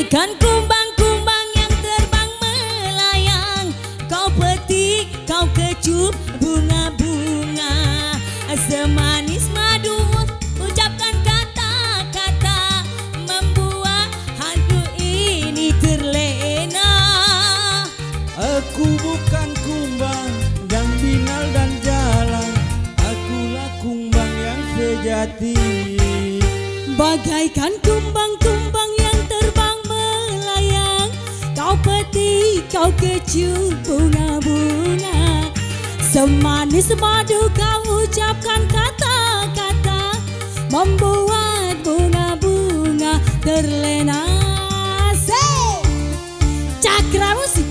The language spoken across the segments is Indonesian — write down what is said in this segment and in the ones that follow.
Bagaikan kumbang-kumbang yang terbang melayang, kau petik, kau kecup bunga-bunga. Semanis madu ucapkan kata-kata, membuat hatiku ini terlena. Aku bukan kumbang yang binal dan jalan, akulah kumbang yang sejati. Bagaikan kumbang-kumbang yang terbang melayang, kau petik, kau kecup bunga-bunga. Semanis madu kau ucapkan kata-kata, membuat bunga-bunga terlena. Say! Cakra musik.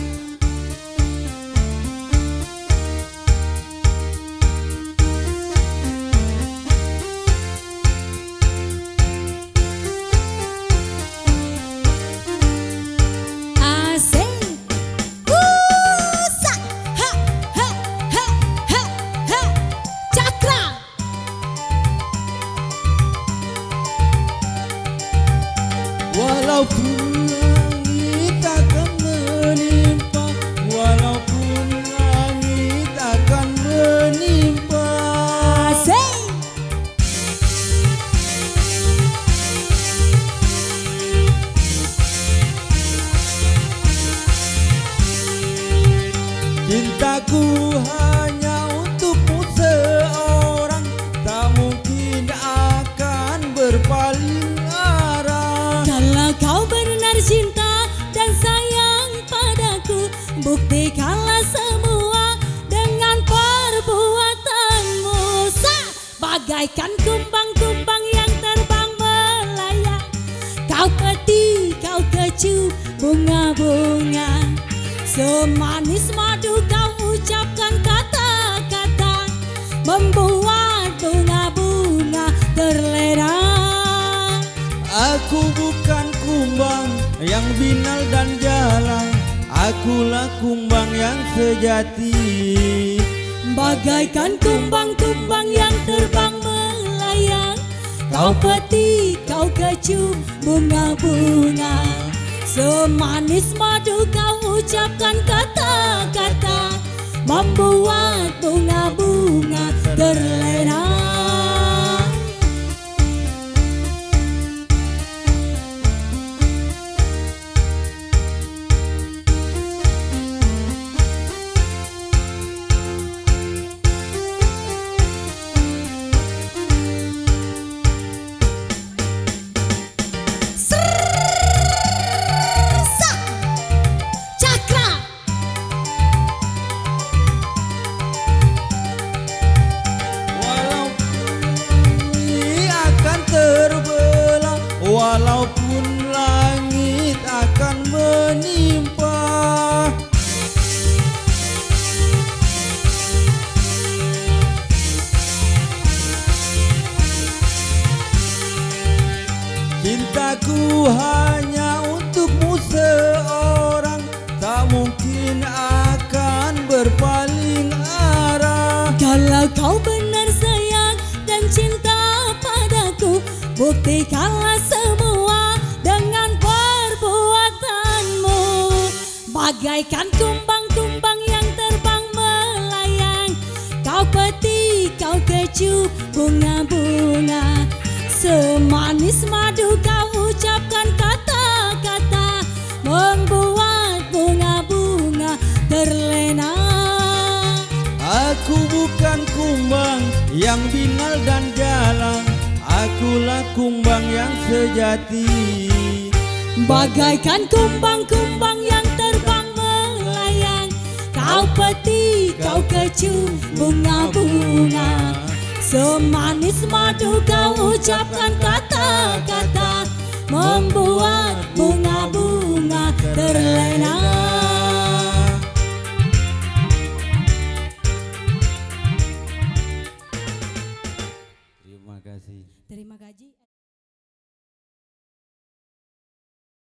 Walaupun langit akan menimpa, walaupun langit akan menimpa, cintaku hanya untukmu seorang, tak mungkin akan berpaling arah. Kalau kau benar cinta dan sayang padaku, buktikanlah semua dengan perbuatanmu. Bagaikan kumbang-kumbang yang terbang melayang, kau petik, kau kecup bunga-bunga. Semanis madu kau ucapkan kata-kata, membuat bunga-bunga terlena. Aku bukan kumbang yang binal dan jalan, akulah kumbang yang sejati. Bagaikan kumbang-kumbang yang terbang melayang, kau petik, kau kecup bunga-bunga. Semanis madu kau ucapkan kata-kata, membuat bunga-bunga terlena. Walaupun langit akan menimpa, cintaku hanya untukmu seorang, tak mungkin akan berpaling arah. Kalau kau benar sayang dan cinta padaku, buktikanlah semua dengan perbuatanmu. Bagaikan kumbang-kumbang yang terbang melayang, kau petik, kau kecup bunga-bunga. Semanis madu kau ucapkan kata-kata, membuat bunga-bunga terlena. Aku bukan kumbang yang binal dan jalan, akulah kumbang yang sejati. Bagaikan kumbang-kumbang yang terbang melayang, kau petik, kau kecup bunga-bunga. Semanis madu kau ucapkan kata-kata, membuat bunga-bunga terlena. Terima kasih. Terima kasih.